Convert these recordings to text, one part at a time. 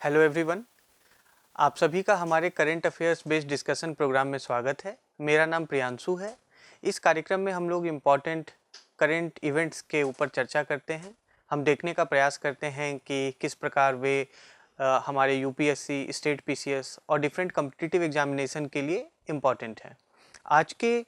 Hello everyone, आप सभी का हमारे current affairs based discussion programme में स्वागत है। मेरा नाम प्रियांशु है। इस कार्यक्रम में हम लोग इम्पॉर्टेंट करंट इवेंट्स के ऊपर चर्चा करते हैं। हम देखने का प्रयास करते हैं कि किस प्रकार वे हमारे यूपीएससी, स्टेट पीसीएस और डिफरेंट कॉम्पिटिटिव एग्जामिनेशन के लिए इम्पॉर्टेंट है। आज के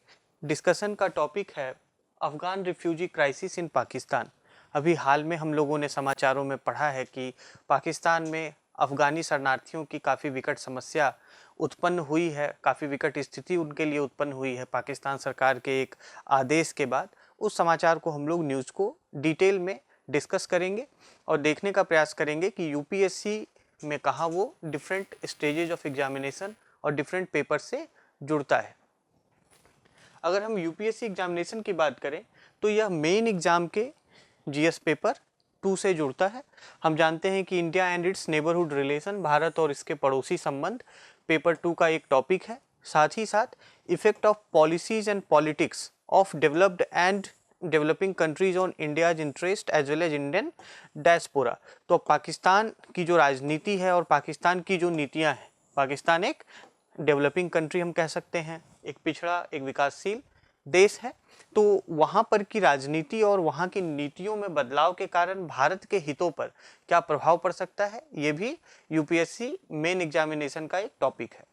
डिस्कशन का टॉपिक है Afghan refugee crisis in Pakistan. अभी हाल में हम लोगों ने समाचारों में पढ़ा है कि पाकिस्तान में अफ़गानी शरणार्थियों की काफ़ी विकट समस्या उत्पन्न हुई है, काफ़ी विकट स्थिति उनके लिए उत्पन्न हुई है पाकिस्तान सरकार के एक आदेश के बाद। उस समाचार को हम लोग न्यूज़ को डिटेल में डिस्कस करेंगे और देखने का प्रयास करेंगे कि यूपीएससी में कहाँ वो डिफरेंट स्टेजेज ऑफ एग्जामिनेशन और डिफरेंट पेपर से जुड़ता है। अगर हम यूपीएससी एग्जामिनेशन की बात करें तो यह मेन एग्ज़ाम के जीएस पेपर 2 से जुड़ता है। हम जानते हैं कि India and it's neighbourhood relation, Bharat और इसके पड़ोसी संबंध, पेपर 2 का एक टॉपिक है। साथ ही साथ effect of policies and politics of developed and developing countries on India's interest as well as Indian diaspora. तो पाकिस्तान की जो राजनीति है और पाकिस्तान की जो नीतियाँ हैं, पाकिस्तान एक डेवलपिंग कंट्री हम कह सकते हैं, एक पिछड़ा, एक विकासशील देश है। तो वहाँ पर की राजनीति और वहाँ की नीतियों में बदलाव के कारण भारत के हितों पर क्या प्रभाव पड़ सकता है, ये भी यूपीएससी मेन एग्जामिनेशन का एक टॉपिक है।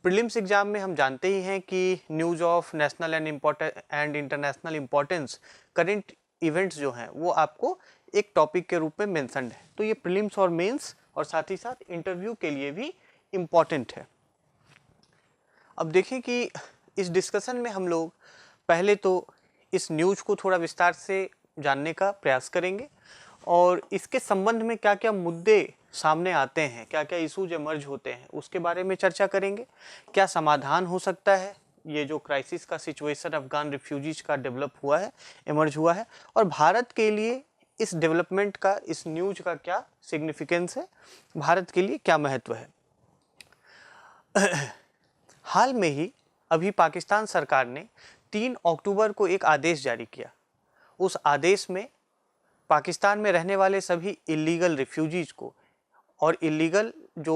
प्रीलिम्स एग्जाम में हम जानते ही हैं कि news of national and international importance, current events जो हैं वो आपको एक टॉपिक के रूप में मेंशन्ड है। तो ये प्रीलिम्स और मेंस और साथ ही साथ इंटरव्यू के लिए भी इम्पॉर्टेंट है। अब देखें कि इस डिस्कशन में हम लोग पहले तो इस न्यूज़ को थोड़ा विस्तार से जानने का प्रयास करेंगे और इसके संबंध में क्या क्या मुद्दे सामने आते हैं, क्या क्या इशूज इमर्ज होते हैं, उसके बारे में चर्चा करेंगे। क्या समाधान हो सकता है, ये जो क्राइसिस का सिचुएशन अफगान रिफ्यूजीज का डेवलप हुआ है, इमर्ज हुआ है, और भारत के लिए इस डेवलपमेंट का, इस न्यूज़ का क्या सिग्निफिकेंस है, भारत के लिए क्या महत्व है। हाल में ही अभी पाकिस्तान सरकार ने 3 अक्टूबर को एक आदेश जारी किया। उस आदेश में पाकिस्तान में रहने वाले सभी इलीगल रिफ्यूजीज को और इलीगल जो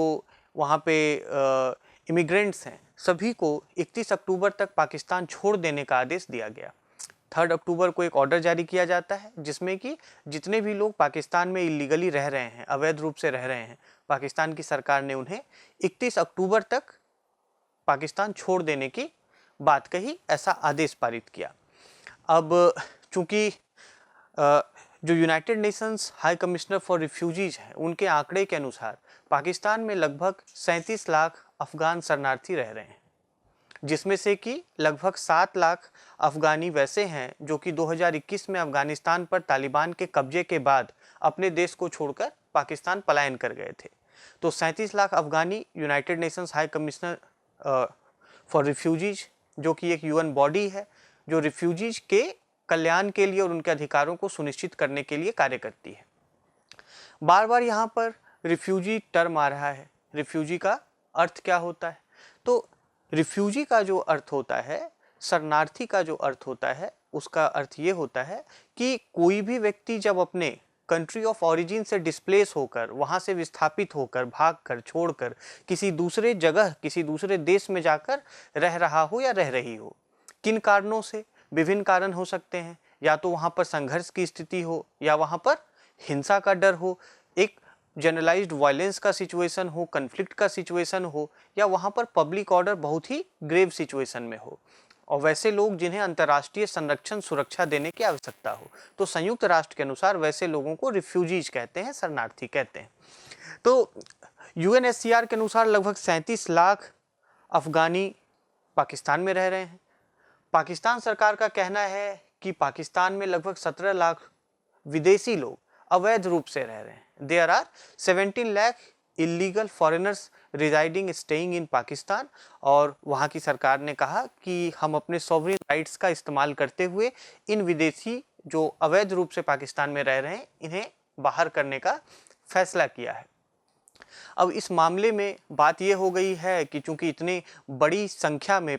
वहाँ पे इमिग्रेंट्स हैं, सभी को 31 अक्टूबर तक पाकिस्तान छोड़ देने का आदेश दिया गया। 3 अक्टूबर को एक ऑर्डर जारी किया जाता है जिसमें कि जितने भी लोग पाकिस्तान में इलीगली रह रहे हैं, अवैध रूप से रह रहे हैं, पाकिस्तान की सरकार ने उन्हें 31 अक्टूबर तक पाकिस्तान छोड़ देने की बात कही, ऐसा आदेश पारित किया। अब चूंकि जो United Nations high commissioner for refugees हैं, उनके आंकड़े के अनुसार पाकिस्तान में लगभग 37 लाख अफगान शरणार्थी रह रहे हैं, जिसमें से कि लगभग 7 लाख अफगानी वैसे हैं जो कि 2021 में अफगानिस्तान पर तालिबान के कब्जे के बाद अपने देश को छोड़कर पाकिस्तान पलायन कर गए थे। तो 37 lakh Afghani United Nations high commissioner for refugees, जो कि एक यूएन बॉडी है जो रिफ्यूजीज के कल्याण के लिए और उनके अधिकारों को सुनिश्चित करने के लिए कार्य करती है। बार बार यहाँ पर रिफ्यूजी टर्म आ रहा है। रिफ्यूजी का अर्थ क्या होता है? तो रिफ्यूजी का जो अर्थ होता है, शरणार्थी का जो अर्थ होता है, उसका अर्थ ये होता है कि कोई भी व्यक्ति जब अपने कंट्री ऑफ ऑरिजिन से डिस्प्लेस होकर, वहाँ से विस्थापित होकर, भागकर, छोड़कर किसी दूसरे जगह, किसी दूसरे देश में जाकर रह रहा हो या रह रही हो, किन कारणों से, विभिन्न कारण हो सकते हैं। या तो वहाँ पर संघर्ष की स्थिति हो, या वहाँ पर हिंसा का डर हो, एक जनरलाइज्ड वायलेंस का सिचुएशन हो, कन्फ्लिक्ट का सिचुएशन हो, या वहाँ पर पब्लिक ऑर्डर बहुत ही ग्रेव सिचुएशन में हो, और वैसे लोग जिन्हें अंतर्राष्ट्रीय संरक्षण सुरक्षा देने की आवश्यकता हो। तो संयुक्त राष्ट्र के अनुसार वैसे लोगों को रिफ्यूजीज कहते हैं, शरणार्थी कहते हैं। तो यूएनएचसीआर के अनुसार लगभग 37 लाख अफगानी पाकिस्तान में रह रहे हैं। पाकिस्तान सरकार का कहना है कि पाकिस्तान में लगभग 17 लाख विदेशी लोग अवैध रूप से रह रहे हैं। There are 17 lakh illegal foreigners residing staying in Pakistan. और वहाँ की सरकार ने कहा कि हम अपने सॉवरेन राइट्स का इस्तेमाल करते हुए इन विदेशी जो अवैध रूप से पाकिस्तान में रह रहे हैं, इन्हें बाहर करने का फैसला किया है। अब इस मामले में बात यह हो गई है कि चूंकि इतनी बड़ी संख्या में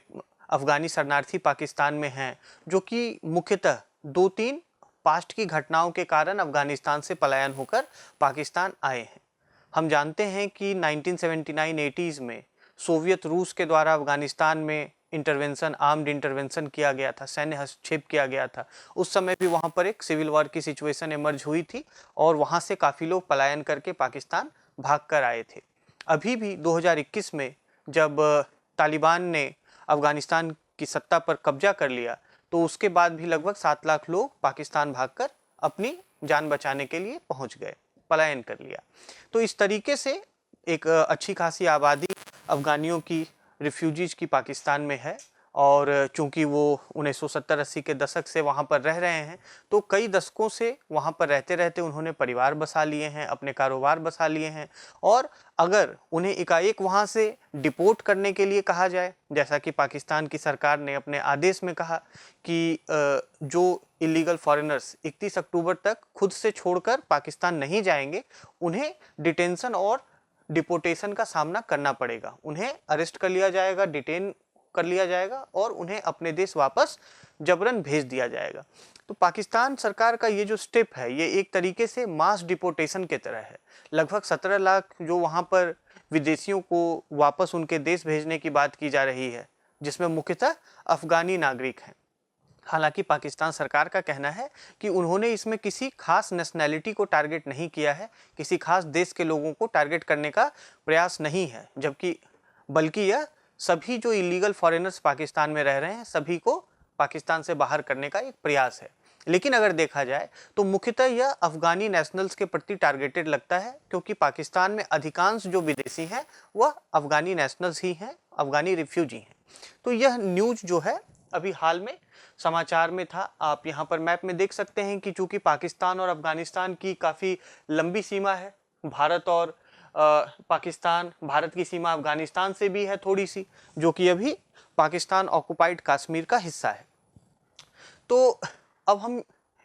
अफगानी शरणार्थी पाकिस्तान में हैं, जो कि मुख्यतः 2-3 पास्ट की घटनाओं के कारण अफगानिस्तान से पलायन होकर पाकिस्तान आए हैं। हम जानते हैं कि 1979-80s में सोवियत रूस के द्वारा अफगानिस्तान में इंटरवेंशन, आर्म्ड इंटरवेंशन किया गया था, सैन्य हस्तक्षेप किया गया था। उस समय भी वहाँ पर एक सिविल वॉर की सिचुएशन इमर्ज हुई थी और वहाँ से काफ़ी लोग पलायन करके पाकिस्तान भाग कर आए थे। अभी भी 2021 में जब तालिबान ने अफगानिस्तान की सत्ता पर कब्जा कर लिया तो उसके बाद भी लगभग 7 लाख लोग पाकिस्तान भागकर अपनी जान बचाने के लिए पहुंच गए, पलायन कर लिया। तो इस तरीके से एक अच्छी खासी आबादी अफगानियों की, रिफ्यूजीज की पाकिस्तान में है और चूंकि वो 1970-80 के दशक से वहाँ पर रह रहे हैं तो कई दशकों से वहाँ पर रहते रहते उन्होंने परिवार बसा लिए हैं, अपने कारोबार बसा लिए हैं। और अगर उन्हें एकाएक वहाँ से डिपोर्ट करने के लिए कहा जाए, जैसा कि पाकिस्तान की सरकार ने अपने आदेश में कहा कि जो इलीगल फॉरेनर्स 31 अक्टूबर तक खुद से छोड़कर पाकिस्तान नहीं जाएंगे, उन्हें डिटेंशन और डिपोर्टेशन का सामना करना पड़ेगा, उन्हें अरेस्ट कर लिया जाएगा, डिटेन कर लिया जाएगा और उन्हें अपने देश वापस जबरन भेज दिया जाएगा। तो पाकिस्तान सरकार का ये जो स्टेप है ये एक तरीके से मास डिपोर्टेशन के तरह है। लगभग 17 लाख जो वहाँ पर विदेशियों को वापस उनके देश भेजने की बात की जा रही है, जिसमें मुख्यतः अफगानी नागरिक हैं। हालांकि पाकिस्तान सरकार का कहना है कि उन्होंने इसमें किसी खास नेशनैलिटी को टारगेट नहीं किया है, किसी खास देश के लोगों को टारगेट करने का प्रयास नहीं है, जबकि बल्कि यह सभी जो इलीगल फॉरेनर्स पाकिस्तान में रह रहे हैं सभी को पाकिस्तान से बाहर करने का एक प्रयास है। लेकिन अगर देखा जाए तो मुख्यतः यह अफगानी नेशनल्स के प्रति टारगेटेड लगता है, क्योंकि पाकिस्तान में अधिकांश जो विदेशी हैं वह अफगानी नेशनल्स ही हैं, अफगानी रिफ्यूजी हैं। तो यह न्यूज जो है अभी हाल में समाचार में था। आप यहाँ पर मैप में देख सकते हैं कि चूंकि पाकिस्तान और अफगानिस्तान की काफ़ी लंबी सीमा है, भारत और पाकिस्तान, भारत की सीमा अफगानिस्तान से भी है थोड़ी सी, जो कि अभी पाकिस्तान ऑक्युपाइड कश्मीर का हिस्सा है। तो अब हम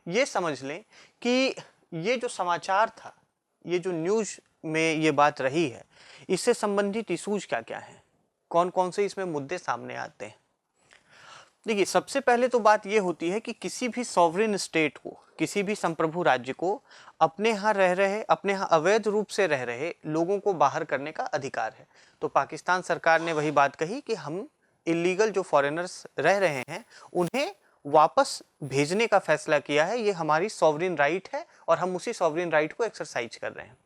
ये समझ लें कि ये जो समाचार था, ये जो न्यूज़ में ये बात रही है, इससे संबंधित इशूज क्या क्या हैं, कौन कौन से इसमें मुद्दे सामने आते हैं। देखिए, सबसे पहले तो बात ये होती है कि किसी भी सॉवरेन स्टेट को, किसी भी संप्रभु राज्य को अपने यहाँ रह रहे, अपने यहाँ अवैध रूप से रह रहे लोगों को बाहर करने का अधिकार है। तो पाकिस्तान सरकार ने वही बात कही कि हम इलीगल जो फॉरेनर्स रह रहे हैं उन्हें वापस भेजने का फैसला किया है, ये हमारी सॉवरेन राइट है और हम उसी सॉवरेन राइट को एक्सरसाइज कर रहे हैं।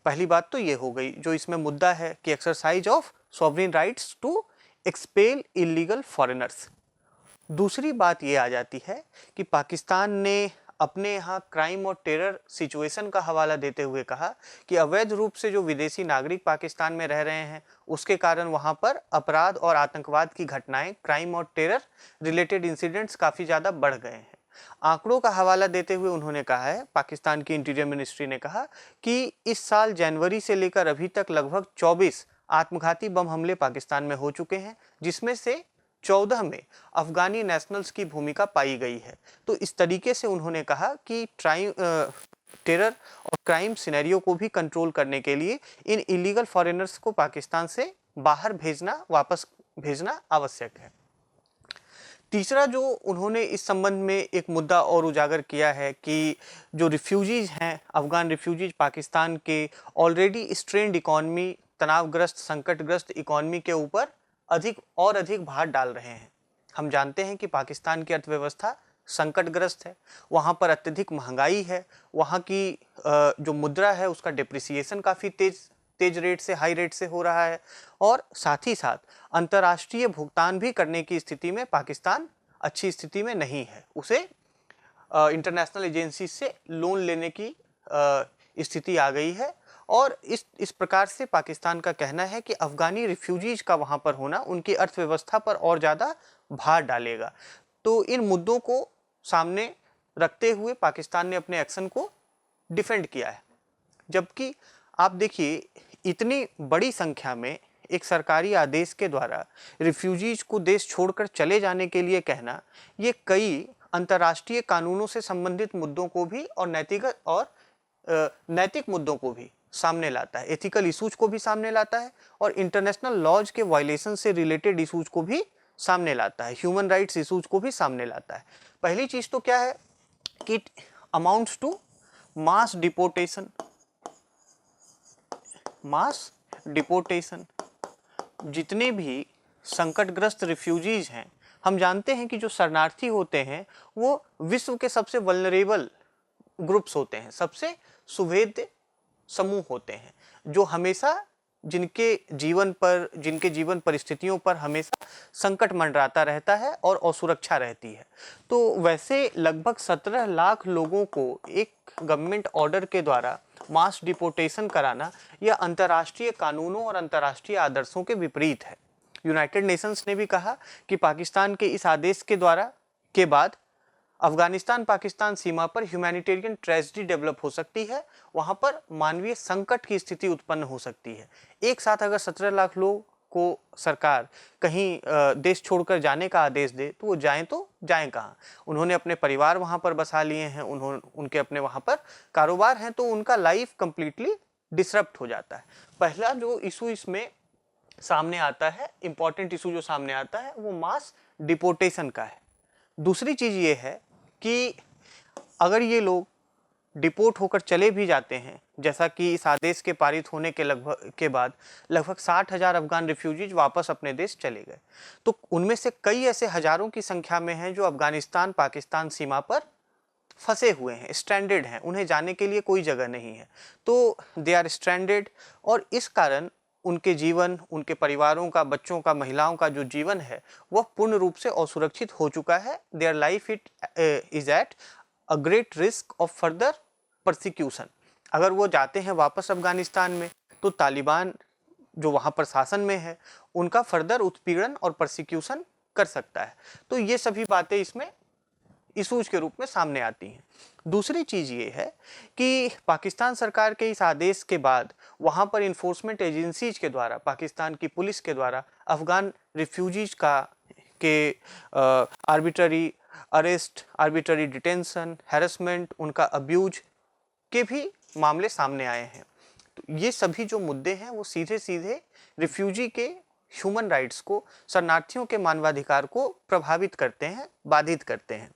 पहली बात तो ये हो गई जो इसमें मुद्दा है कि exercise of sovereign rights to expel illegal foreigners. दूसरी बात ये आ जाती है कि पाकिस्तान ने अपने यहाँ क्राइम और टेरर सिचुएशन का हवाला देते हुए कहा कि अवैध रूप से जो विदेशी नागरिक पाकिस्तान में रह रहे हैं उसके कारण वहाँ पर अपराध और आतंकवाद की घटनाएं, क्राइम और टेरर रिलेटेड इंसिडेंट्स काफ़ी ज़्यादा बढ़ गए हैं। आंकड़ों का हवाला देते हुए उन्होंने कहा है, पाकिस्तान की इंटीरियर मिनिस्ट्री ने कहा कि इस साल जनवरी से लेकर अभी तक लगभग 24 आत्मघाती बम हमले पाकिस्तान में हो चुके हैं, जिसमें से 14 में अफगानी नेशनल्स की भूमिका पाई गई है। तो इस तरीके से उन्होंने कहा कि टेरर और क्राइम सिनेरियो को भी कंट्रोल करने के लिए इन इलीगल फॉरेनर्स को पाकिस्तान से बाहर भेजना, वापस भेजना आवश्यक है। तीसरा जो उन्होंने इस संबंध में एक मुद्दा और उजागर किया है कि जो रिफ्यूजीज हैं, अफगान रिफ्यूजीज पाकिस्तान के ऑलरेडी स्ट्रेन्ड इकॉनमी, तनावग्रस्त, संकटग्रस्त इकॉनमी के ऊपर अधिक भार डाल रहे हैं। हम जानते हैं कि पाकिस्तान की अर्थव्यवस्था संकटग्रस्त है, वहाँ पर अत्यधिक महंगाई है, वहाँ की जो मुद्रा है उसका डिप्रिसिएशन काफ़ी तेज रेट से, हाई रेट से हो रहा है और साथ ही साथ अंतर्राष्ट्रीय भुगतान भी करने की स्थिति में पाकिस्तान अच्छी स्थिति में नहीं है। उसे इंटरनेशनल एजेंसी से लोन लेने की स्थिति आ गई है और इस प्रकार से पाकिस्तान का कहना है कि अफगानी रिफ्यूजीज का वहाँ पर होना उनकी अर्थव्यवस्था पर और ज़्यादा भार डालेगा। तो इन मुद्दों को सामने रखते हुए पाकिस्तान ने अपने एक्शन को डिफेंड किया है। जबकि आप देखिए, इतनी बड़ी संख्या में एक सरकारी आदेश के द्वारा रिफ्यूजीज को देश छोड़कर चले जाने के लिए कहना, ये कई अंतर्राष्ट्रीय कानूनों से संबंधित मुद्दों को भी और नैतिक मुद्दों को भी सामने लाता है, एथिकल इशूज को भी सामने लाता है और इंटरनेशनल लॉज के वायलेशन से रिलेटेड इशूज को भी सामने लाता है, ह्यूमन राइट्स इशूज को भी सामने लाता है। पहली चीज तो क्या है कि it amounts to mass deportation, mass deportation. जितने भी संकटग्रस्त रिफ्यूजीज हैं, हम जानते हैं कि जो शरणार्थी होते हैं वो विश्व के सबसे वल्नरेबल ग्रुप्स होते हैं, सबसे सुवेद्य समूह होते हैं, जो हमेशा जिनके जीवन परिस्थितियों पर हमेशा संकट मंडराता रहता है और असुरक्षा रहती है। तो वैसे लगभग 17 लाख लोगों को एक गवर्नमेंट ऑर्डर के द्वारा मास डिपोर्टेशन कराना यह अंतर्राष्ट्रीय कानूनों और अंतर्राष्ट्रीय आदर्शों के विपरीत है। यूनाइटेड नेशंस ने भी कहा कि पाकिस्तान के इस आदेश के बाद अफगानिस्तान पाकिस्तान सीमा पर ह्यूमैनिटेरियन ट्रेजेडी डेवलप हो सकती है, वहां पर मानवीय संकट की स्थिति उत्पन्न हो सकती है। एक साथ अगर 17 लाख लोग को सरकार कहीं देश छोड़कर जाने का आदेश दे तो वो जाएं कहाँ? उन्होंने अपने परिवार वहां पर बसा लिए हैं, उनके अपने वहां पर कारोबार हैं, तो उनका लाइफ कंप्लीटली डिसरप्ट हो जाता है। पहला जो इशू इसमें सामने आता है, इंपॉर्टेंट इशू जो सामने आता है, वो मास डिपोर्टेशन का है। दूसरी चीज ये है कि अगर ये लोग डिपोर्ट होकर चले भी जाते हैं, जैसा कि इस आदेश के पारित होने के बाद लगभग 60,000 अफगान रिफ्यूजीज वापस अपने देश चले गए, तो उनमें से कई ऐसे हजारों की संख्या में हैं जो अफगानिस्तान पाकिस्तान सीमा पर फंसे हुए हैं, स्ट्रैंडेड हैं, उन्हें जाने के लिए कोई जगह नहीं है, तो दे आर स्ट्रैंडेड। और इस कारण उनके जीवन, उनके परिवारों का, बच्चों का, महिलाओं का जो जीवन है वह पूर्ण रूप से असुरक्षित हो चुका है। Their life is at a great risk of further persecution. अगर वो जाते हैं वापस अफगानिस्तान में तो तालिबान जो वहाँ पर शासन में है उनका फर्दर उत्पीड़न और परसिक्यूशन कर सकता है। तो ये सभी बातें इसमें इशूज के रूप में सामने आती हैं। दूसरी चीज़ ये है कि पाकिस्तान सरकार के इस आदेश के बाद वहाँ पर इन्फोर्समेंट एजेंसीज के द्वारा, पाकिस्तान की पुलिस के द्वारा अफगान रिफ्यूजीज के arbitrary arrest, arbitrary detention, harassment, उनका अब्यूज के भी मामले सामने आए हैं। तो ये सभी जो मुद्दे हैं वो सीधे सीधे रिफ्यूजी के ह्यूमन राइट्स को, शरणार्थियों के मानवाधिकार को प्रभावित करते हैं, बाधित करते हैं।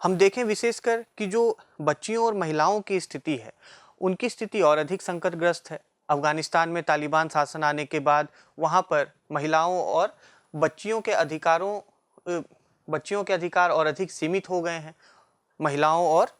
हम देखें विशेषकर कि जो बच्चियों और महिलाओं की स्थिति है, उनकी स्थिति और अधिक संकटग्रस्त है। अफगानिस्तान में तालिबान शासन आने के बाद वहाँ पर महिलाओं और बच्चियों के अधिकार और अधिक सीमित हो गए हैं। महिलाओं और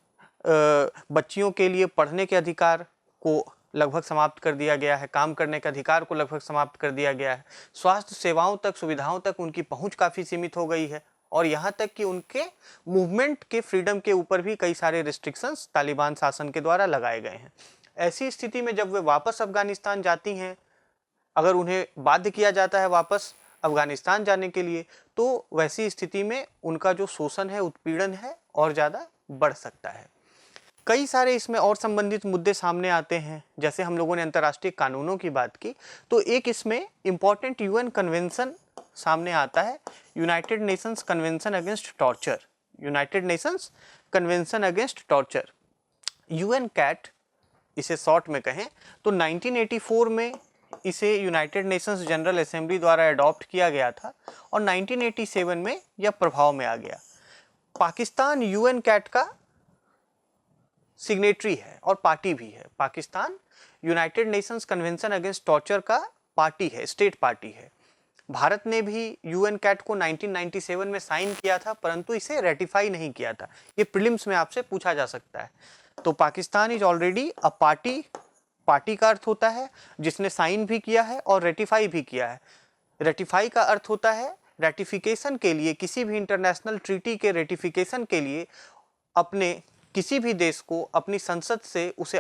बच्चियों के लिए पढ़ने के अधिकार को लगभग समाप्त कर दिया गया है, काम करने के अधिकार को लगभग समाप्त कर दिया गया है, स्वास्थ्य सेवाओं तक, सुविधाओं तक उनकी पहुंच काफ़ी सीमित हो गई है, और यहाँ तक कि उनके मूवमेंट के फ्रीडम के ऊपर भी कई सारे रिस्ट्रिक्शंस तालिबान शासन के द्वारा लगाए गए हैं। ऐसी स्थिति में जब वे वापस अफगानिस्तान जाती हैं, अगर उन्हें बाध्य किया जाता है वापस अफगानिस्तान जाने के लिए, तो वैसी स्थिति में उनका जो शोषण है, उत्पीड़न है, और ज़्यादा बढ़ सकता है। कई सारे इसमें और संबंधित मुद्दे सामने आते हैं। जैसे हम लोगों ने अंतर्राष्ट्रीय कानूनों की बात की, तो एक इसमें इम्पॉर्टेंट यूएन कन्वेंशन सामने आता है, United Nations convention against torture. United Nations convention against torture, UN CAT इसे शॉर्ट में कहें, तो 1984 में इसे यूनाइटेड नेशंस जनरल असेंबली द्वारा अडॉप्ट किया गया था और 1987 में यह प्रभाव में आ गया। पाकिस्तान यूएन कैट का सिग्नेटरी है और पार्टी भी है। Pakistan United Nations convention against torture का पार्टी है, स्टेट पार्टी है। भारत ने भी यूएन कैट को 1997 में साइन किया था, परंतु इसे रेटिफाई नहीं किया था। ये प्रीलिम्स में आपसे पूछा जा सकता है। तो Pakistan is already a party. Party का अर्थ होता है जिसने साइन भी किया है और रेटिफाई भी किया है। रेटिफाई का अर्थ होता है रेटिफिकेशन के लिए, किसी भी इंटरनेशनल ट्रीटी के रेटिफिकेशन के लिए अपने किसी भी देश को अपनी संसद से उसे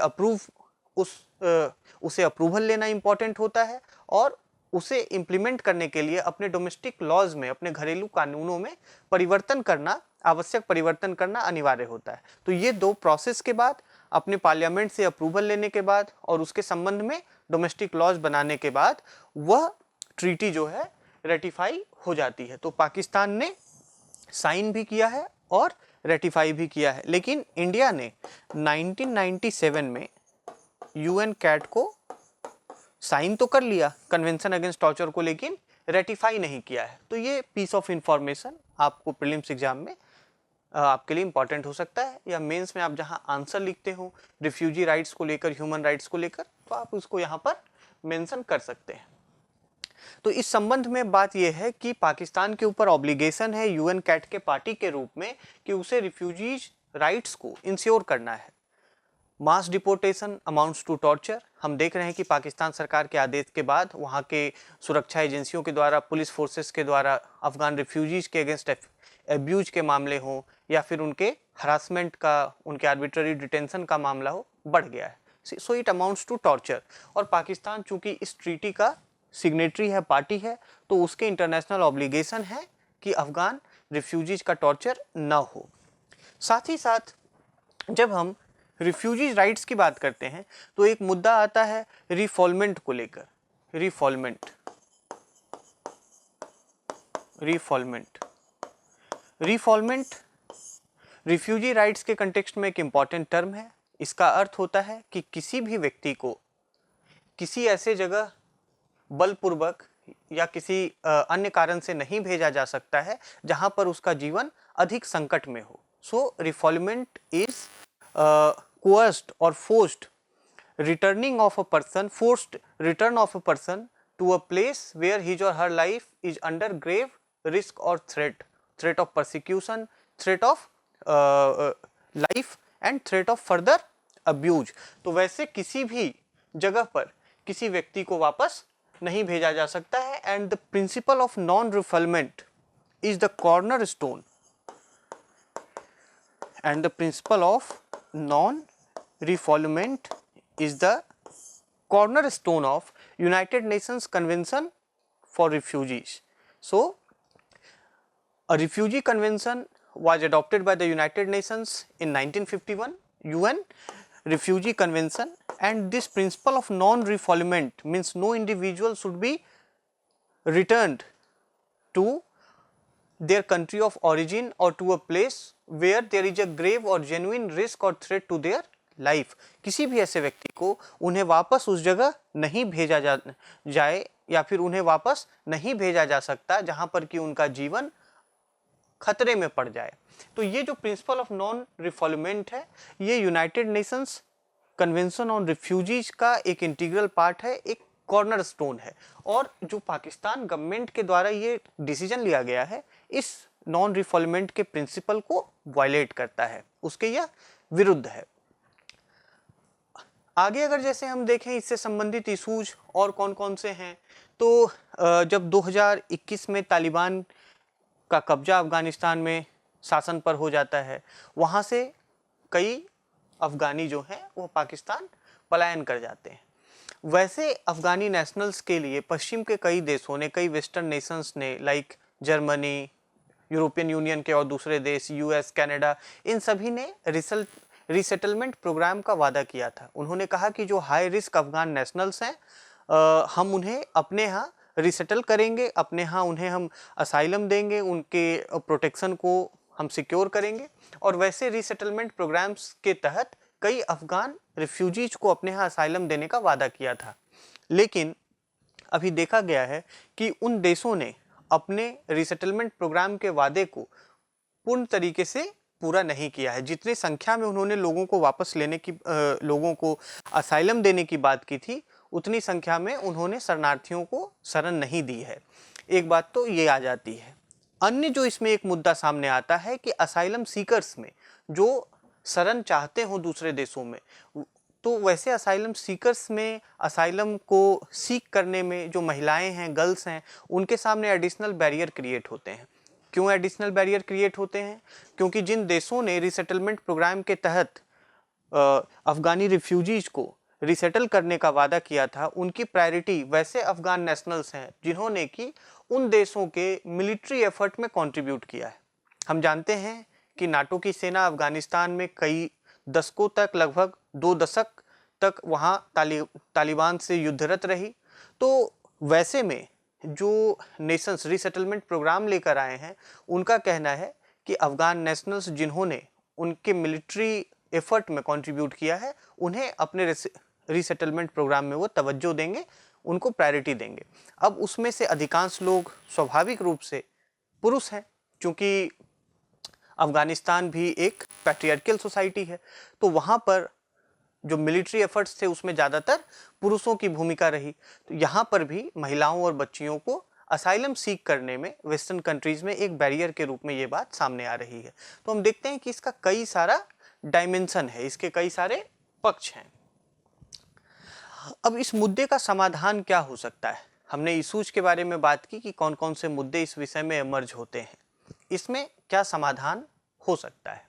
अप्रूवल लेना इंपॉर्टेंट होता है, और उसे इम्प्लीमेंट करने के लिए अपने डोमेस्टिक लॉज में, अपने घरेलू कानूनों में परिवर्तन करना, आवश्यक परिवर्तन करना अनिवार्य होता है। तो ये दो प्रोसेस के बाद, अपने पार्लियामेंट से अप्रूवल लेने के बाद और उसके संबंध में डोमेस्टिक लॉज बनाने के बाद वह ट्रीटी जो है रेटिफाई हो जाती है। तो पाकिस्तान ने साइन भी किया है और रेटिफाई भी किया है। लेकिन इंडिया ने 1997 में यूएन कैट को साइन तो कर लिया, कन्वेंशन अगेंस्ट टॉर्चर को, लेकिन रेटिफाई नहीं किया है। तो ये पीस ऑफ इंफॉर्मेशन आपको प्रीलिम्स एग्जाम में आपके लिए इंपॉर्टेंट हो सकता है, या मेंस में आप जहां आंसर लिखते हो रिफ्यूजी राइट्स को लेकर, ह्यूमन राइट्स को लेकर, तो आप उसको यहाँ पर मेंशन कर सकते हैं। तो इस संबंध में बात यह है कि पाकिस्तान के ऊपर ऑब्लिगेशन है यूएन कैट के पार्टी के रूप में कि उसे रिफ्यूजीज राइट्स को इंश्योर करना है। मास डिपोर्टेशन अमाउंट्स टू टॉर्चर, हम देख रहे हैं कि पाकिस्तान सरकार के आदेश के बाद वहाँ के सुरक्षा एजेंसियों के द्वारा, पुलिस फोर्सेस के द्वारा अफगान रिफ्यूजीज के अगेंस्ट एब्यूज के मामले हों या फिर उनके हरासमेंट का, उनके आर्बिट्ररी डिटेंशन का मामला हो, बढ़ गया है। So it amounts to torture. और पाकिस्तान चूंकि इस ट्रीटी का सिग्नेटरी है, पार्टी है, तो उसके इंटरनेशनल ऑब्लिगेशन है कि अफगान रिफ्यूजीज का टॉर्चर न हो। साथ ही साथ जब हम रिफ्यूजीज राइट्स की बात करते हैं तो एक मुद्दा आता है रिफॉलमेंट को लेकर। रिफॉलमेंट रिफ्यूजी राइट्स के कंटेक्स्ट में एक इम्पॉर्टेंट टर्म है। इसका अर्थ होता है कि किसी भी व्यक्ति को किसी ऐसे जगह बलपूर्वक या किसी अन्य कारण से नहीं भेजा जा सकता है जहां पर उसका जीवन अधिक संकट में हो। सो रिफॉलमेंट is coerced or forced return of a person to a place where his or her life is under grave risk or threat of persecution, threat of life and threat of further abuse। तो वैसे किसी भी जगह पर किसी व्यक्ति को वापस नहीं भेजा जा सकता है। And the principle of non refoulement is the cornerstone and the principle of non-refoulement is the cornerstone of United Nations Convention for Refugees. So, a refugee convention was adopted by the United Nations in 1951, UN Refugee Convention, and this principle of non-refoulement means no individual should be returned to their country of origin or to a place where there is a grave or genuine risk or threat to their life। किसी भी ऐसे व्यक्ति को उन्हें वापस उस जगह नहीं भेजा जाए या फिर उन्हें वापस नहीं भेजा जा सकता जहां पर कि उनका जीवन खतरे में पड़ जाए। तो ये जो प्रिंसिपल ऑफ नॉन रिफॉलमेंट है, ये United Nations convention on refugees का एक इंटीग्रल पार्ट है, एक कॉर्नरस्टोन है। और जो पाकिस्तान गवर्नमेंट के द्वारा ये डिसीजन लिया गया है, इस नॉन रिफॉलमेंट के प्रिंसिपल को वायलेट करता है, उसके यह विरुद्ध है। आगे अगर जैसे हम देखें इससे संबंधित इशूज और कौन कौन से हैं, तो जब 2021 में तालिबान का कब्जा अफगानिस्तान में शासन पर हो जाता है, वहाँ से कई अफगानी जो हैं वो पाकिस्तान पलायन कर जाते हैं। वैसे अफगानी नेशनल्स के लिए पश्चिम के कई देशों ने, कई वेस्टर्न नेशंस ने लाइक जर्मनी, यूरोपियन यूनियन के और दूसरे देश, यूएस, कनाडा, इन सभी ने रीसेटलमेंट प्रोग्राम का वादा किया था। उन्होंने कहा कि जो हाई रिस्क अफगान नेशनल्स हैं, हम उन्हें अपने यहाँ रीसेटल करेंगे, अपने यहाँ उन्हें हम असाइलम देंगे, उनके प्रोटेक्शन को हम सिक्योर करेंगे। और वैसे रीसेटलमेंट प्रोग्राम्स के तहत कई अफगान रिफ्यूजीज को अपने यहाँ असाइलम देने का वादा किया था। लेकिन अभी देखा गया है कि उन देशों ने अपने रीसेटलमेंट प्रोग्राम के वादे को पूर्ण तरीके से पूरा नहीं किया है। जितनी संख्या में उन्होंने लोगों को वापस लेने की, लोगों को असाइलम देने की बात की थी, उतनी संख्या में उन्होंने शरणार्थियों को शरण नहीं दी है। एक बात तो ये आ जाती है। अन्य जो इसमें एक मुद्दा सामने आता है कि असाइलम सीकर्स में जो शरण चाहते हो दूसरे देशों में, तो वैसे असाइलम सीकर्स में असाइलम को सीक करने में जो महिलाएं हैं, गर्ल्स हैं, उनके सामने एडिशनल बैरियर क्रिएट होते हैं। क्यों एडिशनल बैरियर क्रिएट होते हैं? क्योंकि जिन देशों ने रीसेटलमेंट प्रोग्राम के तहत अफगानी रिफ्यूजीज को रिसेटल करने का वादा किया था, उनकी प्रायोरिटी वैसे अफगान नेशनल्स हैं जिन्होंने कि उन देशों के मिलिट्री एफर्ट में कंट्रीब्यूट किया है। हम जानते हैं कि नाटो की सेना अफगानिस्तान में कई दशकों तक, लगभग 2 दशक तक वहाँ तालिबान से युद्धरत रही। तो वैसे में जो नेशंस रीसेटलमेंट प्रोग्राम लेकर आए हैं, उनका कहना है कि अफगान नेशनल्स जिन्होंने उनके मिलिट्री एफर्ट में कंट्रीब्यूट किया है, उन्हें अपने रीसेटलमेंट प्रोग्राम में वो तवज्जो देंगे, उनको प्रायोरिटी देंगे। अब उसमें से अधिकांश लोग स्वाभाविक रूप से पुरुष हैं, क्योंकि अफगानिस्तान भी एक पैट्रियार्कल सोसाइटी है, तो वहाँ पर जो मिलिट्री एफर्ट्स थे उसमें ज़्यादातर पुरुषों की भूमिका रही। तो यहाँ पर भी महिलाओं और बच्चियों को असाइलम सीक करने में वेस्टर्न कंट्रीज़ में एक बैरियर के रूप में ये बात सामने आ रही है। तो हम देखते हैं कि इसका कई सारा डायमेंशन है, इसके कई सारे पक्ष हैं। अब इस मुद्दे का समाधान क्या हो सकता है? हमने इशूज के बारे में बात की कि कौन कौन से मुद्दे इस विषय में इमर्ज होते हैं, इसमें क्या समाधान हो सकता है।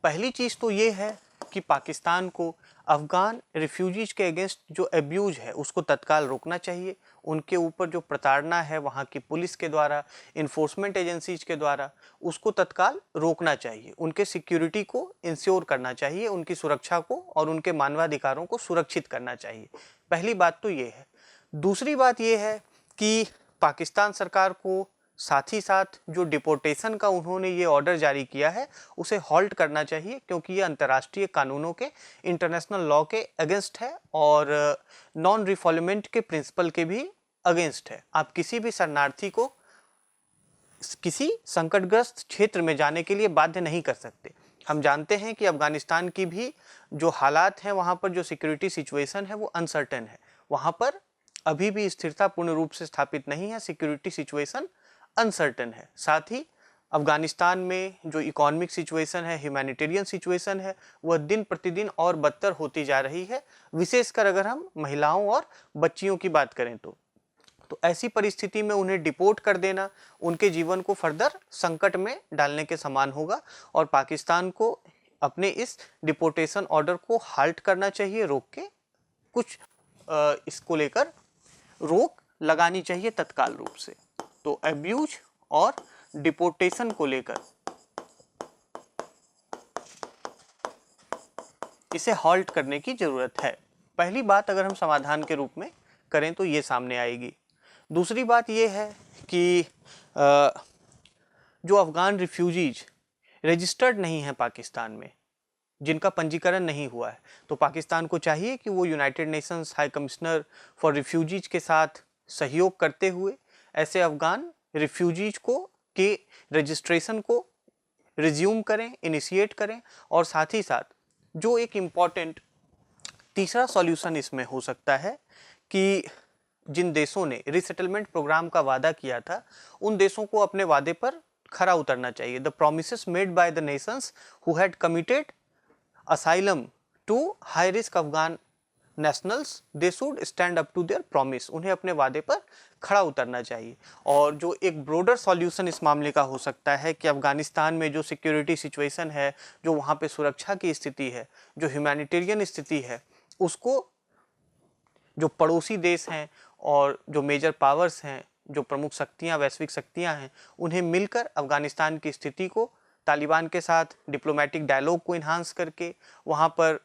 पहली चीज़ तो ये है कि पाकिस्तान को अफ़गान रिफ्यूजीज के अगेंस्ट जो एब्यूज है उसको तत्काल रोकना चाहिए। उनके ऊपर जो प्रताड़ना है वहाँ की पुलिस के द्वारा, इन्फोर्समेंट एजेंसीज के द्वारा, उसको तत्काल रोकना चाहिए। उनके सिक्योरिटी को इंश्योर करना चाहिए, उनकी सुरक्षा को और उनके मानवाधिकारों को सुरक्षित करना चाहिए। पहली बात तो ये है। दूसरी बात ये है कि पाकिस्तान सरकार को साथ ही साथ जो डिपोर्टेशन का उन्होंने ये ऑर्डर जारी किया है उसे हॉल्ट करना चाहिए, क्योंकि ये अंतर्राष्ट्रीय कानूनों के, इंटरनेशनल लॉ के अगेंस्ट है और नॉन रिफॉल्वमेंट के प्रिंसिपल के भी अगेंस्ट है। आप किसी भी शरणार्थी को किसी संकटग्रस्त क्षेत्र में जाने के लिए बाध्य नहीं कर सकते। हम जानते हैं कि अफगानिस्तान की भी जो हालात हैं, वहाँ पर जो सिक्योरिटी सिचुएशन है वो अनसर्टेन है। वहाँ पर अभी भी स्थिरता पूर्ण रूप से स्थापित नहीं है, सिक्योरिटी सिचुएशन अनसर्टेन है। साथ ही अफगानिस्तान में जो इकोनॉमिक सिचुएशन है, ह्यूमैनिटेरियन सिचुएशन है, वह दिन प्रतिदिन और बदतर होती जा रही है, विशेषकर अगर हम महिलाओं और बच्चियों की बात करें तो ऐसी परिस्थिति में उन्हें डिपोर्ट कर देना उनके जीवन को फर्दर संकट में डालने के समान होगा और पाकिस्तान को अपने इस डिपोर्टेशन ऑर्डर को हाल्ट करना चाहिए, रोक के कुछ इसको लेकर रोक लगानी चाहिए तत्काल रूप से। तो अब्यूज और डिपोर्टेशन को लेकर इसे हॉल्ट करने की जरूरत है। पहली बात अगर हम समाधान के रूप में करें तो ये सामने आएगी। दूसरी बात ये है कि जो अफगान रिफ्यूजीज रजिस्टर्ड नहीं हैं पाकिस्तान में, जिनका पंजीकरण नहीं हुआ है, तो पाकिस्तान को चाहिए कि वो United Nations high commissioner for refugees के साथ सहयोग करते हुए ऐसे अफगान रिफ्यूजीज को के रजिस्ट्रेशन को रिज्यूम करें, इनिशिएट करें। और साथ ही साथ जो एक इम्पॉर्टेंट तीसरा सॉल्यूशन इसमें हो सकता है कि जिन देशों ने रिसेटलमेंट प्रोग्राम का वादा किया था, उन देशों को अपने वादे पर खरा उतरना चाहिए। The promises made by the nations who had committed asylum to high risk Afghan nationals, they should stand up to their promise. उन्हें अपने वादे पर खड़ा उतरना चाहिए। और जो एक ब्रॉडर सॉल्यूशन इस मामले का हो सकता है कि अफगानिस्तान में जो सिक्योरिटी सिचुएशन है, जो वहाँ पे सुरक्षा की स्थिति है, जो ह्यूमैनिटेरियन स्थिति है, उसको जो पड़ोसी देश हैं और जो मेजर पावर्स हैं, जो प्रमुख शक्तियाँ, वैश्विक शक्तियाँ हैं, उन्हें मिलकर अफगानिस्तान की स्थिति को तालिबान के साथ डिप्लोमेटिक डायलॉग को इन्हांस करके वहाँ पर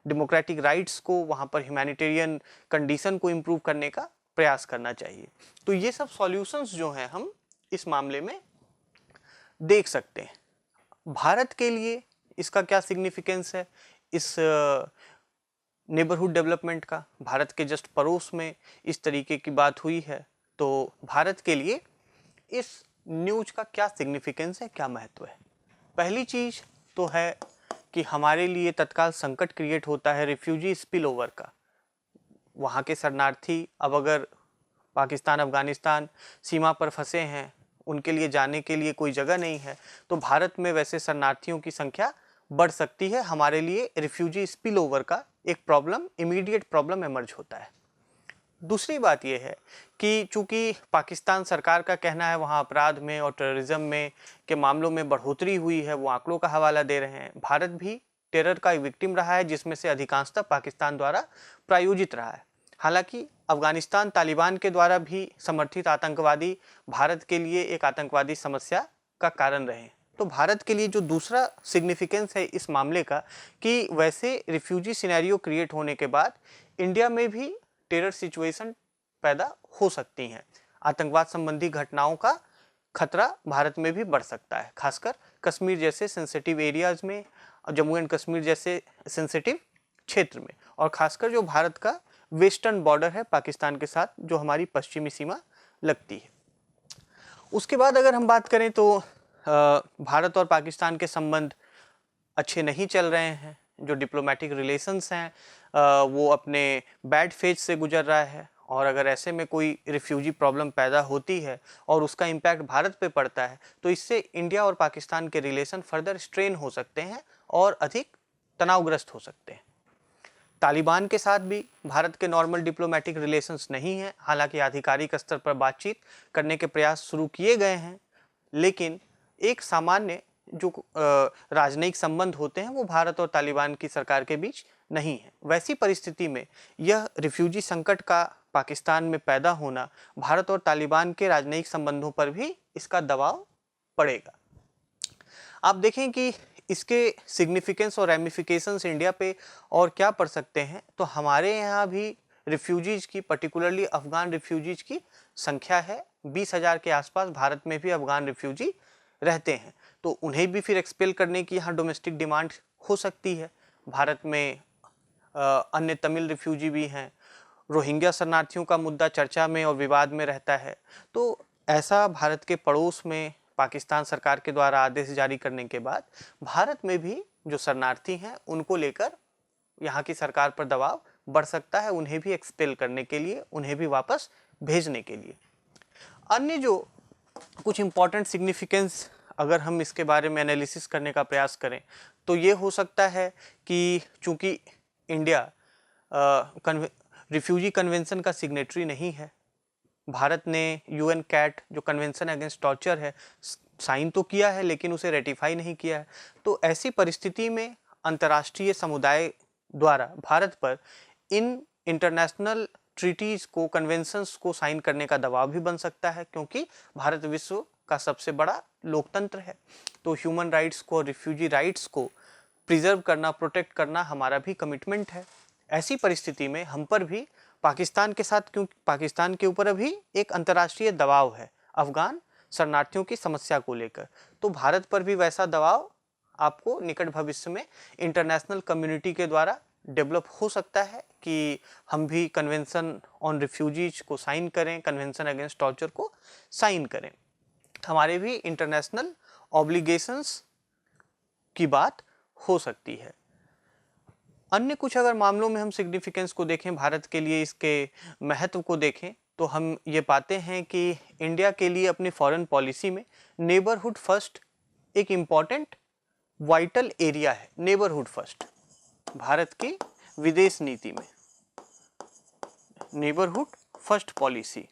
डेमोक्रेटिक राइट्स को, वहाँ पर ह्यूमैनिटेरियन कंडीशन को इम्प्रूव करने का प्रयास करना चाहिए। तो ये सब सॉल्यूशंस जो हैं हम इस मामले में देख सकते हैं। भारत के लिए इसका क्या सिग्निफिकेंस है इस नेबरहुड डेवलपमेंट का? भारत के जस्ट पड़ोस में इस तरीके की बात हुई है, तो भारत के लिए इस न्यूज का क्या सिग्निफिकेंस है, क्या महत्व है? पहली चीज़ तो है कि हमारे लिए तत्काल संकट क्रिएट होता है रिफ्यूजी स्पिल ओवर का। वहाँ के शरणार्थी अब अगर पाकिस्तान अफगानिस्तान सीमा पर फंसे हैं, उनके लिए जाने के लिए कोई जगह नहीं है, तो भारत में वैसे शरणार्थियों की संख्या बढ़ सकती है। हमारे लिए रिफ्यूजी स्पिल ओवर का एक प्रॉब्लम, इमीडिएट प्रॉब्लम इमर्ज होता है। दूसरी बात यह है कि चूंकि पाकिस्तान सरकार का कहना है वहाँ अपराध में और टेररिज्म में के मामलों में बढ़ोतरी हुई है, वो आंकड़ों का हवाला दे रहे हैं। भारत भी टेरर का विक्टिम रहा है, जिसमें से अधिकांशतः पाकिस्तान द्वारा प्रायोजित रहा है। हालांकि अफगानिस्तान तालिबान के द्वारा भी समर्थित आतंकवादी भारत के लिए एक आतंकवादी समस्या का कारण रहे। तो भारत के लिए जो दूसरा सिग्निफिकेंस है इस मामले का कि वैसे रिफ्यूजी सिनेरियो क्रिएट होने के बाद इंडिया में भी टेरर सिचुएशन पैदा हो सकती हैं। आतंकवाद संबंधी घटनाओं का खतरा भारत में भी बढ़ सकता है, खासकर कश्मीर जैसे सेंसिटिव एरियाज में, जम्मू एंड कश्मीर जैसे सेंसिटिव क्षेत्र में, और खासकर जो भारत का वेस्टर्न बॉर्डर है पाकिस्तान के साथ, जो हमारी पश्चिमी सीमा लगती है। उसके बाद अगर हम बात करें तो भारत और पाकिस्तान के संबंध अच्छे नहीं चल रहे हैं। जो डिप्लोमेटिक रिलेशंस हैं वो अपने बैड फेज से गुजर रहा है, और अगर ऐसे में कोई रिफ्यूजी प्रॉब्लम पैदा होती है और उसका इम्पैक्ट भारत पे पड़ता है तो इससे इंडिया और पाकिस्तान के रिलेशन फर्दर स्ट्रेन हो सकते हैं और अधिक तनावग्रस्त हो सकते हैं। तालिबान के साथ भी भारत के नॉर्मल डिप्लोमेटिक रिलेशंस नहीं हैं, हालांकि आधिकारिक स्तर पर बातचीत करने के प्रयास शुरू किए गए हैं, लेकिन एक सामान्य जो राजनयिक संबंध होते हैं वो भारत और तालिबान की सरकार के बीच नहीं है। वैसी परिस्थिति में यह रिफ्यूजी संकट का पाकिस्तान में पैदा होना भारत और तालिबान के राजनयिक संबंधों पर भी इसका दबाव पड़ेगा। आप देखें कि इसके सिग्निफिकेंस और रेमिफिकेशंस इंडिया पे और क्या पड़ सकते हैं, तो हमारे यहाँ भी रिफ्यूजीज की, पर्टिकुलरली अफगान रिफ्यूजीज की संख्या है 20,000 के आसपास। भारत में भी अफगान रिफ्यूजी रहते हैं, तो उन्हें भी फिर एक्सपेल करने की यहाँ डोमेस्टिक डिमांड हो सकती है। भारत में अन्य तमिल रिफ्यूजी भी हैं। रोहिंग्या शरणार्थियों का मुद्दा चर्चा में और विवाद में रहता है, तो ऐसा भारत के पड़ोस में पाकिस्तान सरकार के द्वारा आदेश जारी करने के बाद भारत में भी जो शरणार्थी हैं उनको लेकर यहाँ की सरकार पर दबाव बढ़ सकता है, उन्हें भी एक्सपेल करने के लिए, उन्हें भी वापस भेजने के लिए। अन्य जो कुछ इम्पॉर्टेंट सिग्निफिकेंस अगर हम इसके बारे में एनालिसिस करने का प्रयास करें तो ये हो सकता है कि चूंकि इंडिया रिफ्यूजी कन्वेंशन का सिग्नेटरी नहीं है, भारत ने यूएन कैट जो कन्वेंशन अगेंस्ट टॉर्चर है साइन तो किया है लेकिन उसे रेटिफाई नहीं किया है, तो ऐसी परिस्थिति में अंतर्राष्ट्रीय समुदाय द्वारा भारत पर इन इंटरनेशनल ट्रीटीज को, कन्वेंशंस को साइन करने का दबाव भी बन सकता है, क्योंकि भारत विश्व का सबसे बड़ा लोकतंत्र है, तो ह्यूमन राइट्स को, रिफ्यूजी राइट्स को प्रिजर्व करना, प्रोटेक्ट करना हमारा भी कमिटमेंट है। ऐसी परिस्थिति में हम पर भी पाकिस्तान के साथ, क्योंकि पाकिस्तान के ऊपर अभी एक अंतर्राष्ट्रीय दबाव है अफगान शरणार्थियों की समस्या को लेकर, तो भारत पर भी वैसा दबाव आपको निकट भविष्य में इंटरनेशनल कम्युनिटी के द्वारा डेवलप हो सकता है कि हम भी कन्वेंशन ऑन रिफ्यूजीज को साइन करें, कन्वेंशन अगेंस्ट टॉर्चर को साइन करें। हमारे भी इंटरनेशनल ऑब्लिगेशंस की बात हो सकती है। अन्य कुछ अगर मामलों में हम सिग्निफिकेंस को देखें, भारत के लिए इसके महत्व को देखें, तो हम ये पाते हैं कि इंडिया के लिए अपनी फॉरेन पॉलिसी में नेबरहुड फर्स्ट एक इम्पॉर्टेंट वाइटल एरिया है। नेबरहुड फर्स्ट भारत की विदेश नीति में नेबरहुड फर्स्ट पॉलिसी,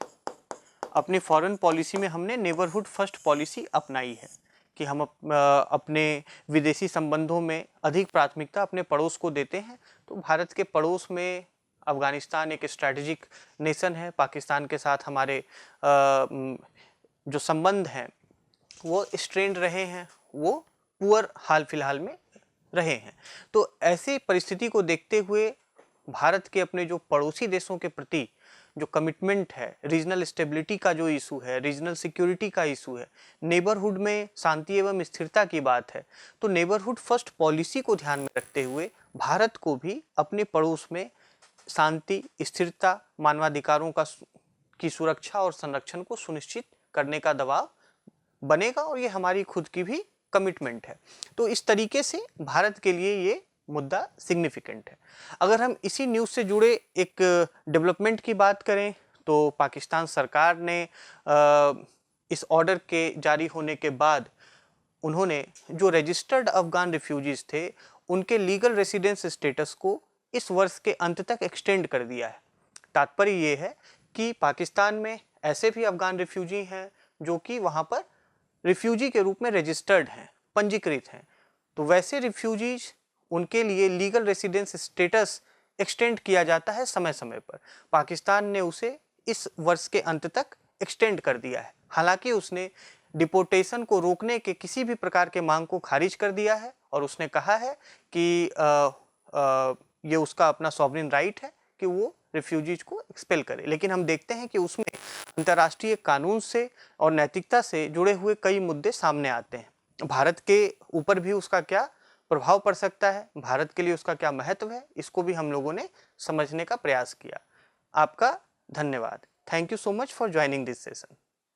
अपनी फॉरेन पॉलिसी में हमने नेबरहुड फर्स्ट पॉलिसी अपनाई है कि हम अपने विदेशी संबंधों में अधिक प्राथमिकता अपने पड़ोस को देते हैं। तो भारत के पड़ोस में अफगानिस्तान एक स्ट्रैटेजिक नेशन है, पाकिस्तान के साथ हमारे जो संबंध हैं वो स्ट्रेंड रहे हैं, वो पुअर हाल फिलहाल में रहे हैं। तो ऐसी परिस्थिति को देखते हुए भारत के अपने जो पड़ोसी देशों के प्रति जो कमिटमेंट है, रीजनल स्टेबिलिटी का जो इशू है, रीजनल सिक्योरिटी का इशू है, नेबरहुड में शांति एवं स्थिरता की बात है, तो नेबरहुड फर्स्ट पॉलिसी को ध्यान में रखते हुए भारत को भी अपने पड़ोस में शांति, स्थिरता, मानवाधिकारों की सुरक्षा और संरक्षण को सुनिश्चित करने का दबाव बनेगा, और ये हमारी खुद की भी कमिटमेंट है। तो इस तरीके से भारत के लिए ये मुद्दा सिग्निफिकेंट है। अगर हम इसी न्यूज़ से जुड़े एक डेवलपमेंट की बात करें तो पाकिस्तान सरकार ने इस ऑर्डर के जारी होने के बाद उन्होंने जो रजिस्टर्ड अफगान रिफ्यूजीज थे उनके लीगल रेसिडेंस स्टेटस को इस वर्ष के अंत तक एक्सटेंड कर दिया है। तात्पर्य ये है कि पाकिस्तान में ऐसे भी अफगान रिफ्यूजी हैं जो कि वहाँ पर रिफ्यूजी के रूप में रजिस्टर्ड हैं, पंजीकृत हैं, तो वैसे रिफ्यूजीज उनके लिए लीगल रेसिडेंस स्टेटस एक्सटेंड किया जाता है समय समय पर। पाकिस्तान ने उसे इस वर्ष के अंत तक एक्सटेंड कर दिया है। हालांकि उसने डिपोर्टेशन को रोकने के किसी भी प्रकार के मांग को खारिज कर दिया है और उसने कहा है कि ये उसका अपना सॉवरेन राइट है कि वो रिफ्यूजीज को एक्सपेल करे। लेकिन हम देखते हैं कि उसमें अंतर्राष्ट्रीय कानून से और नैतिकता से जुड़े हुए कई मुद्दे सामने आते हैं। भारत के ऊपर भी उसका क्या प्रभाव पड़ सकता है, भारत के लिए उसका क्या महत्व है, इसको भी हम लोगों ने समझने का प्रयास किया। आपका धन्यवाद। Thank you so much for joining this session.